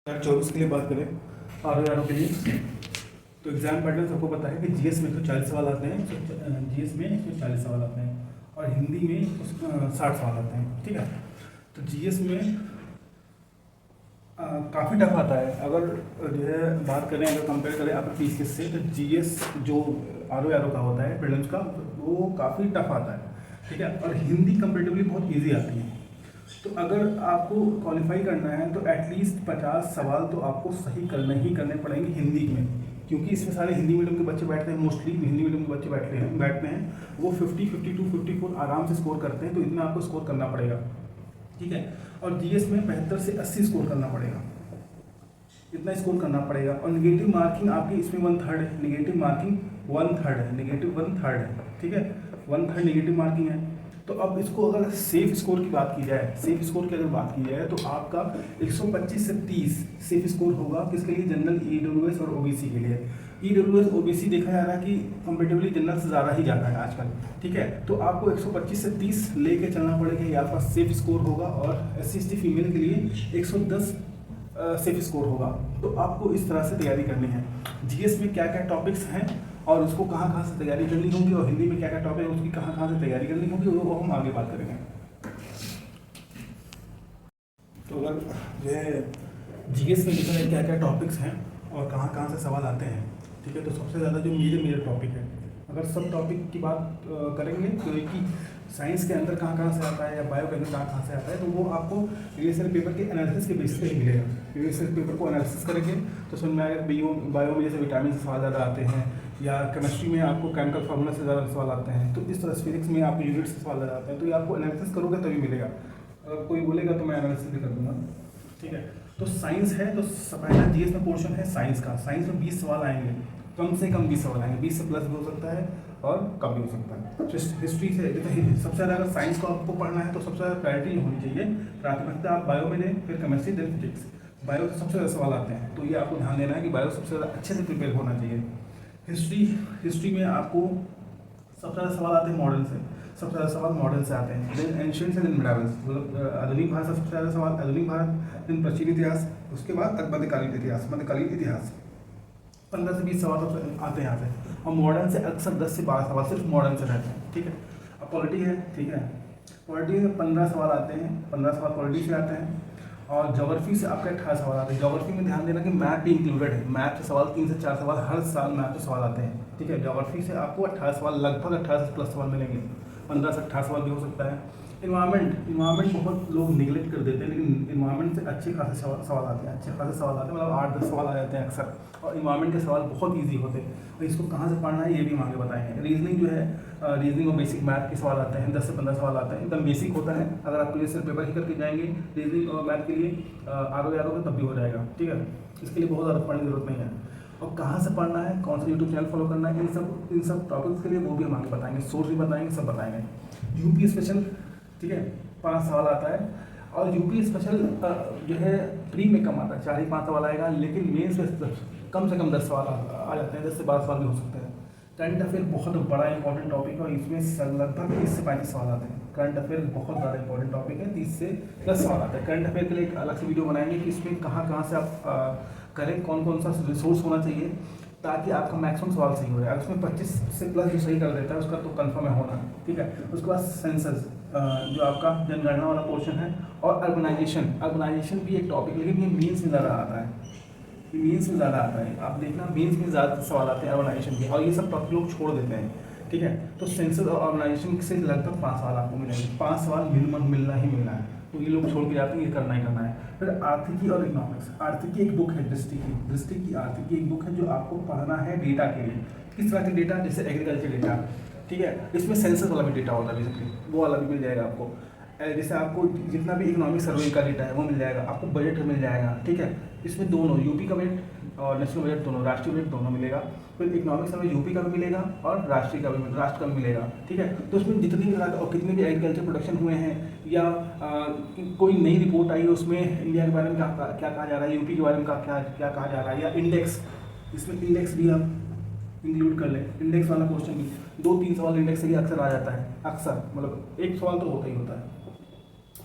2024 के लिए बात करें आर के लिए तो एग्जाम पैटर्न सबको पता है कि जीएस में 140 सवाल आते हैं। जीएस में 140 सवाल आते हैं और हिंदी में 60 सवाल आते हैं। ठीक है, तो जीएस में काफ़ी टफ आता है। अगर जो है बात करें, अगर कंपेयर करें आपके पीसीएस से, तो जीएस जो आर का होता है प्रीलिम्स का, वो काफ़ी टफ आता है। ठीक है, और हिंदी कंपेरेटिवली बहुत ईजी आती है। तो अगर आपको क्वालिफाई करना है तो एटलीस्ट 50 सवाल तो आपको सही करने ही करने पड़ेंगे हिंदी में, क्योंकि इसमें सारे हिंदी मीडियम के बच्चे बैठते हैं। मोस्टली हिंदी मीडियम के बच्चे बैठते हैं वो 50, 52, 54 आराम से स्कोर करते हैं। तो इतना आपको स्कोर करना पड़ेगा। ठीक है, और जीएस में 75 से 80 स्कोर करना पड़ेगा, इतना स्कोर करना पड़ेगा। और निगेटिव मार्किंग आपकी इसमें 1/3 है। निगेटिव मार्किंग 1/3 है, निगेटिव 1/3 है। ठीक है, 1/3 निगेटिव मार्किंग है। तो अब इसको अगर सेफ स्कोर की बात की जाए, सेफ स्कोर की अगर बात की जाए तो आपका 125 से 30 सेफ स्कोर होगा। किसके लिए? जनरल, ईडब्ल्यूएस और ओबीसी के लिए। ईडब्ल्यूएस ओबीसी देखा जा रहा है कि कंपेरेटिवली जनरल से ज़्यादा ही जाता है आजकल। ठीक है, तो आपको 125 से 30 लेके चलना पड़ेगा, ये आपका सेफ स्कोर होगा। और SC/ST फीमेल के लिए 110 सेफ स्कोर होगा। तो आपको इस तरह से तैयारी करनी है। जीएस में क्या क्या टॉपिक्स हैं और उसको कहाँ से तैयारी करनी होगी, और हिंदी में क्या क्या टॉपिक है उसकी कहाँ से तैयारी करनी होगी, वो हम आगे बात करेंगे। तो अगर जो है जीएस में देखा जाए क्या क्या टॉपिक्स हैं और कहाँ से सवाल आते हैं, ठीक है, तो सबसे ज़्यादा जो मेजर टॉपिक है, अगर सब टॉपिक की बात करेंगे तो एक ही साइंस के अंदर कहाँ से आता है या बायो के अंदर कहाँ से आता है, तो वो आपको प्रीवियस ईयर पेपर के एनालिसिस के बेसिस पे ही मिलेगा। प्रीवियस ईयर पेपर को एनालिसिस करेंगे तो समझ में आएगा। बायो में जैसे विटामिन से सवाल ज़्यादा आते हैं, या केमिस्ट्री में आपको केमिकल फार्मूला से ज़्यादा सवाल आते हैं, तो इस तरह फिजिक्स में आपको यूनिट से सवाल ज़्यादा आते हैं। तो ये आपको एनालिसिस करोगे तभी मिलेगा। अगर कोई बोलेगा तो मैं एनालिसिस भी कर दूँगा। ठीक है, तो साइंस है, तो पहला जीएस में पोर्शन है साइंस का। साइंस में 20 सवाल आएंगे, कम से कम 20 सवाल आएंगे। 20 से प्लस भी हो सकता है और कम भी हो सकता है। हिस्ट्री से सबसे ज़्यादा अगर साइंस को आपको पढ़ना है तो सबसे ज़्यादा प्रायोरिटी होनी चाहिए, प्राथमिकता आप बायो में दें, फिर केमिस्ट्री, देन फिजिक्स। बायो से सबसे ज़्यादा सवाल आते हैं, तो ये आपको ध्यान देना है कि बायो सबसे ज़्यादा अच्छे से प्रिपेयर होना चाहिए। हिस्ट्री में आपको सबसे ज़्यादा सवाल आते हैं मॉडर्न से, सबसे ज़्यादा सवाल मॉडर्न से आते हैं। देन एंशिएंट से, देन मिडावल्स, मतलब आधुनिक भारत से सबसे ज़्यादा सवाल आधुनिक भारत, देन प्राचीन इतिहास, उसके बाद मध्यकालीन इतिहास। 15 से 20 सवाल आते हैं यहाँ से। और मॉडर्न से अक्सर 10 से 12 सवाल सिर्फ मॉडर्न से रहते हैं। ठीक है, अब पॉलिटी है। ठीक है, पॉलिटी में 15 सवाल आते हैं, 15 सवाल पॉलिटी से आते हैं। और ज्योग्राफी से आपके 18 सवाल आते हैं। ज्योग्राफी में ध्यान देना कि मैथ भी इंक्लूडेड है। मैथ से सवाल 3 से 4 सवाल हर साल मैथ से सवाल आते हैं। ठीक है, ज्योग्राफी से आपको 18 सवाल, लगभग 18 से प्लस सवाल मिलेंगे। 15 से 18 सवाल भी हो सकता है। इन्वायरमेंट बहुत लोग निगलेक्ट कर देते हैं, लेकिन इन्वायरमेंट से अच्छे खासे सवाल आते हैं। मतलब 8-10 सवाल आ जाते हैं अक्सर। और इन्वायरमेंट के सवाल बहुत ईजी होते हैं। तो इसको कहाँ से पढ़ना है ये भी हम आगे बताएंगे। रीजनिंग जो है, रीजनिंग और बेसिक मैथ के सवाल आते हैं, 10 से 15 सवाल आते हैं। एकदम बेसिक होता है। अगर आप प्रीवियस ईयर पेपर ही करके जाएंगे रीजनिंग और मैथ के लिए आगे तब भी हो जाएगा। ठीक है, इसके लिए बहुत ज़्यादा पढ़ने की जरूरत नहीं है। और कहाँ से पढ़ना है, कौन सा यूट्यूब चैनल फॉलो करना है, इन सब टॉपिक्स के लिए वो भी हम आगे बताएंगे। सोर्स भी बताएंगे, सब बताएंगे। यूपी स्पेशल, ठीक है, 5 सवाल आता है। और यूपी स्पेशल जो है प्री में कम आता है, 4 ही 5 सवाल आएगा, लेकिन मेंस में कम से कम 10 सवाल आ जाते हैं। 10 से 12 सवाल भी हो सकते हैं। करंट अफेयर बहुत बड़ा इंपॉर्टेंट टॉपिक है और इसमें लगभग 30 से 35 सवाल आते हैं। करंट अफेयर बहुत ज़्यादा इंपॉर्टेंट टॉपिक है, 30 से 10 सवाल आते हैं। करंट अफेयर के लिए एक अलग से वीडियो बनाएंगे कि इसमें कहाँ से आप करें, कौन सा रिसोर्स होना चाहिए ताकि आपका मैक्सिमम सवाल सही हो जाए। उसमें 25 से प्लस जो सही कर देता है उसका तो कंफर्म है होना। ठीक है, उसके बाद सेंसस जो आपका जनगणना वाला पोर्शन है। और अर्बनाइजेशन भी एक टॉपिक, लेकिन ये मीन्स में ज़्यादा आता है। आप देखना मीन्स में ज़्यादा सवाल आते हैं अर्बनाइजेशन के, और ये सब टॉपिक लोग छोड़ देते हैं। ठीक है, तो सेंसस और अर्बनाइजेशन से लगभग 5 सवाल आपको मिलेंगे। 5 सवाल मिनिमम मिलना ही मिलना है, तो ये लोग छोड़ के जाते हैं, ये करना ही करना है। फिर आर्थिकी और इकोनॉमिक्स। आर्थिकी एक बुक है, दृष्टि की आर्थिकी एक बुक है जो आपको पढ़ना है डेटा के लिए। किस तरह के डेटा? जैसे एग्रीकल्चर डेटा। ठीक है, इसमें सेंसस वाला भी डेटा होता है बेसिकली, वो वाला भी मिल जाएगा आपको। जैसे आपको जितना भी इकोनॉमिक सर्वे का डेटा है वो मिल जाएगा, आपको बजट मिल जाएगा। ठीक है, इसमें दोनों यूपी का बजट और नेशनल बजट दोनों, राष्ट्रीय बजट दोनों मिलेगा। फिर इकोनॉमिक सर्वे यूपी का भी मिलेगा और राष्ट्र का भी मिलेगा। ठीक है, तो उसमें जितनी भी और कितने भी एग्रीकल्चर प्रोडक्शन हुए हैं या कोई नई रिपोर्ट आई है उसमें इंडिया के बारे में क्या कहा जा रहा है, यूपी के बारे में क्या कहा जा रहा है, या इंडेक्स, इसमें इंडेक्स भी आप इंक्लूड कर लें। इंडेक्स वाला क्वेश्चन भी 2-3 सवाल इंडेक्स से ही अक्सर आ जाता है, अक्सर मतलब एक सवाल तो होता ही होता है।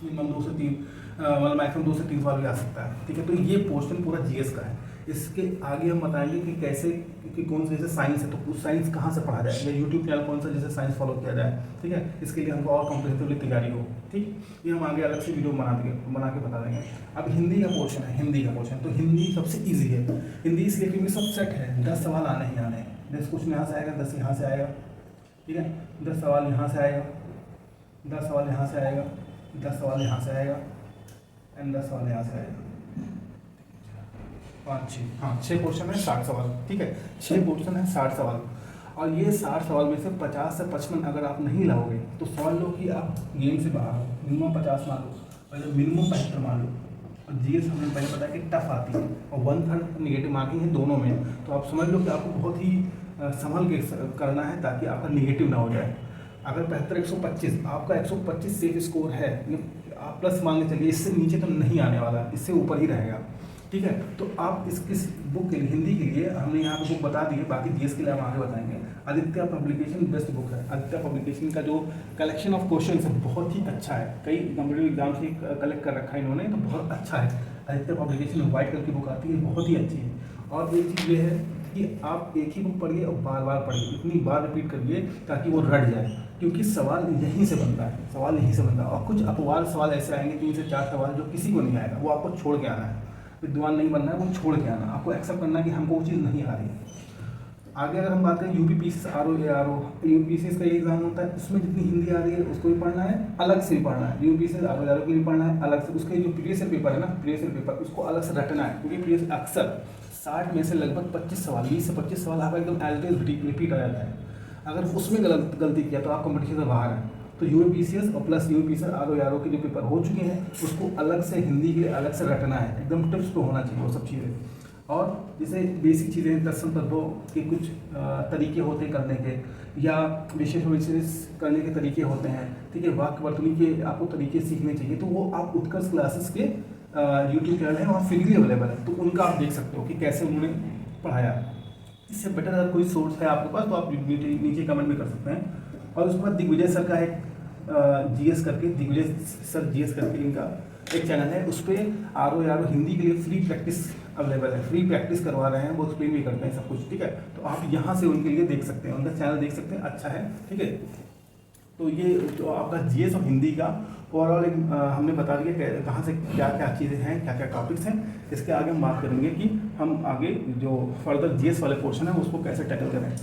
मिनिमम 2 से 3 मतलब मैक्सिमम 2 से 3 सवाल भी आ सकता है, ठीक है। तो ये पोर्शन पूरा जीएस का है। इसके आगे हम बताएंगे कि कैसे कि कौन सा, जैसे साइंस है तो उस साइंस कहाँ से पढ़ा जाए, या यूट्यूब चैनल कौन सा जैसे साइंस फॉलो किया जाए, ठीक है। इसके लिए हमको और कॉम्प्रिहेंसिवली तैयारी हो, ठीक। ये हम आगे अलग से वीडियो बना के बता देंगे। अब हिंदी का पोर्शन है, हिंदी का पोर्शन तो हिंदी सबसे ईजी है। हिंदी इसलिए क्योंकि सब सेट है, 10 सवाल आने ही आने हैं। 10 क्वेश्चन यहाँ से आएगा, 10 यहाँ से आएगा, ठीक है। 10 सवाल यहाँ से आएगा, 10 सवाल यहाँ से आएगा, 10 सवाल यहाँ से आएगा एंड 10 सवाल यहाँ से आएगा। 5 6 हाँ 6 क्वेश्चन है, 60 सवाल, ठीक है। 6 क्वेश्चन है, 60 सवाल। और ये 60 सवाल में से 50 से 55 अगर आप नहीं लाओगे तो समझ लो कि आप गेम से बाहर हो। मिनिमम 50 मान लो, पहले मिनिमम 75 मान लो। और जीएस हमने पहले बताया कि टफ आती है और 1/3 नेगेटिव मार्किंग है दोनों में। तो आप समझ लो कि आपको बहुत ही संभल के करना है ताकि आपका नेगेटिव ना हो जाए। अगर 75 125 आपका 125 सेफ स्कोर है, आप प्लस मान के चलिए, इससे नीचे तो नहीं आने वाला, इससे ऊपर ही रहेगा, ठीक है। तो आप इस बुक के लिए, हिंदी के लिए हमने यहाँ पे बुक बता दी है, बाकी जीएस के लिए हम आगे बताएंगे। आदित्य पब्लिकेशन बेस्ट बुक है। आदित्य पब्लिकेशन का जो कलेक्शन ऑफ क्वेश्चन है बहुत ही अच्छा है, कई कॉम्पिटिटिव एग्जाम से कलेक्ट कर रखा है इन्होंने, तो बहुत अच्छा है। आदित्य पब्लिकेशन वाइट कलर की बुक आती है, बहुत ही अच्छी है। और एक चीज़ ये है कि आप एक ही बुक पढ़िए और बार बार पढ़िए, इतनी बार रिपीट करिए ताकि वो रट जाए, क्योंकि सवाल यहीं से बनता है, सवाल यहीं से बनता है। और कुछ अपवाद सवाल ऐसे आएंगे 3 से 4 सवाल जो किसी को नहीं आएगा, वो आपको छोड़ के आना है। विद्वान नहीं बनना है, वो छोड़ के आना, आपको एक्सेप्ट करना है कि हमको वो चीज़ नहीं आ रही है। आगे अगर हम बात करें यूपीपीसीएस आरओ यूपीपीसीएस का एग्जाम होता है, उसमें जितनी हिंदी आ रही है उसको भी पढ़ना है, अलग से भी पढ़ना है। यूपीपीसीएस आरओ के लिए पढ़ना है अलग से, उसके जो प्रीवियस ईयर पेपर है ना, प्रीवियस ईयर पेपर उसको अलग से रटना है, क्योंकि प्रीवियस अक्सर 60 में से लगभग 25 सवाल, 20 से 25 सवाल आपका एकदम एज इट इज रिपीट आ जाता है। अगर उसमें गलती किया तो आप कॉम्पिटिशन से बाहर है। तो यूपीपीसीएस और प्लस यूपीपीसीएस आरओ के जो पेपर हो चुके हैं उसको अलग से हिंदी के लिए अलग से रटना है, एकदम टिप्स पे होना चाहिए वो सब चीज़ें। और जैसे बेसिक चीज़ें, दर्शन तत्वों के कुछ तरीके होते हैं करने के, या विशेष करने के तरीके होते हैं, ठीक है। वाक्य वर्तनी के आपको तरीके सीखने चाहिए, तो वो आप उत्कर्ष क्लासेस के यूट्यूब चैनल है, वहाँ फ्रीली अवेलेबल है, तो उनका आप देख सकते हो कि कैसे उन्होंने पढ़ाया। इससे बेटर अगर कोई सोर्स है आपके पास तो आप नीचे कमेंट भी कर सकते हैं। और उसके बाद दिग्विजय सर का एक जीएस करके, दिग्विजय सर जीएस करके इनका एक चैनल है, उस पर आरओ हिंदी के लिए फ्री प्रैक्टिस अवेलेबल है, फ्री प्रैक्टिस करवा रहे हैं, वो एक्सप्लेन भी करते हैं सब कुछ, ठीक है। तो आप यहाँ से उनके लिए देख सकते हैं, उनका चैनल देख सकते हैं, अच्छा है, ठीक है। तो ये जो आपका जीएस और हिंदी का ओवरऑल एक हमने बता दिया कहाँ से क्या क्या चीज़ें हैं, क्या क्या टॉपिक्स हैं। इसके आगे हम बात करेंगे कि हम आगे जो फर्दर जीएस वाले पोर्शन है उसको कैसे टैकल करें।